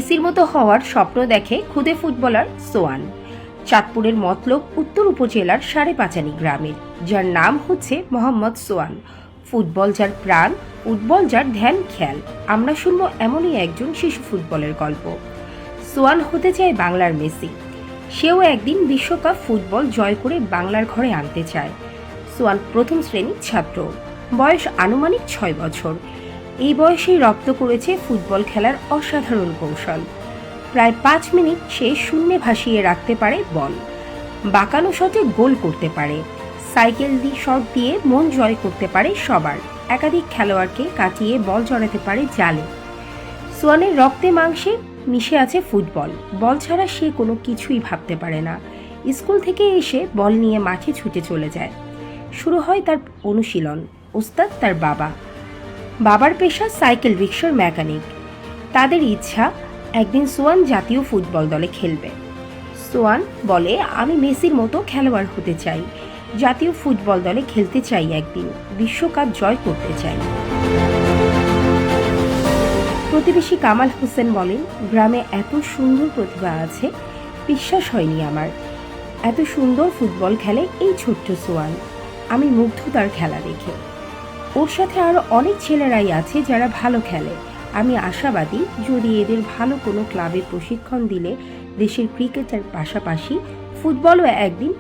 মেসির মতো হওয়ার স্বপ্ন দেখে খুদে ফুটবলার সোয়ান। চাঁদপুরের মতলব উত্তর উপজেলার সাড়েপাঁচানি গ্রামের, যার নাম হচ্ছে মোহাম্মদ সোয়ান। ফুটবল যার প্রাণ, ফুটবল যার ধ্যান খেয়াল। আমরা শুনবো এমনই একজন শিশু ফুটবলের গল্প। সোয়ান হতে চায় বাংলার মেসি। সেও একদিন বিশ্বকাপ ফুটবল জয় করে বাংলার ঘরে আনতে চায়। সোয়ান প্রথম শ্রেণীর ছাত্র, বয়স আনুমানিক 6 বছর। এই বয়সেই রপ্ত করেছে ফুটবল খেলার অসাধারণ কৌশল। প্রায় 5 মিনিট সে শূন্যে ভাসিয়ে রাখতে পারে বল, বাঁকানো শটে গোল করতে পারে, সাইকেল দিয়ে শট দিয়ে মন জয় করতে পারে সবার, একাধিক খেলোয়াড়কে কাটিয়ে বল জড়াতে পারে জালে। সোয়ানের রক্তে মাংসে মিশে আছে ফুটবল। বল ছাড়া সে কোনো কিছুই ভাবতে পারে না। স্কুল থেকে এসে বল নিয়ে মাঠে ছুটে চলে যায়। শুরু হয় তার অনুশীলন। ওস্তাদ তার বাবার পেশা সাইকেল রিক্সার মেকানিক। তাদের ইচ্ছা একদিন সোয়ান জাতীয় ফুটবল দলে খেলবে। সোয়ান বলে, আমি মেসির মতো খেলোয়াড় হতে চাই, জাতীয় ফুটবল দলে খেলতে চাই, একদিন বিশ্বকাপ জয় করতে চাই। প্রতিবেশী কামাল হোসেন বলেন, গ্রামে এত সুন্দর প্রতিভা আছে, বিশ্বাস হয়নি আমার। এত সুন্দর ফুটবল খেলে এই ছোট্ট সোয়ান। আমি মুগ্ধ তার খেলা দেখে। ওর সাথে আরও অনেক ছেলেরাই আছে যারা ভালো খেলে। আমি আশাবাদী, যদি এদের ভালো কোনো ক্লাবে প্রশিক্ষণ দিলে দেশের ক্রিকেটের পাশাপাশি ফুটবলও একদিন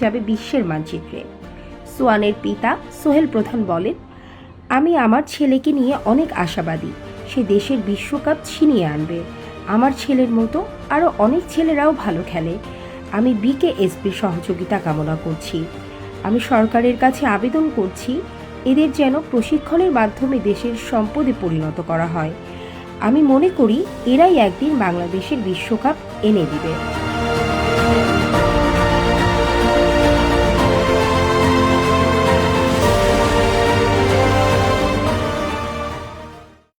যাবে বিশ্বের মানচিত্রে। সোয়ানের পিতা সোহেল প্রধান বলেন, আমি আমার ছেলেকে নিয়ে অনেক আশাবাদী। সে দেশের বিশ্বকাপ ছিনিয়ে আনবে। আমার ছেলের মতো আরও অনেক ছেলেরাও ভালো খেলে। আমি বিকেএসপির সহযোগিতা কামনা করছি। আমি সরকারের কাছে আবেদন করছি, এদের যেন প্রশিক্ষণের মাধ্যমে দেশের সম্পদে পরিণত করা হয়। আমি মনে করি এরাই একদিন বাংলাদেশের বিশ্বকাপ এনে দিবে।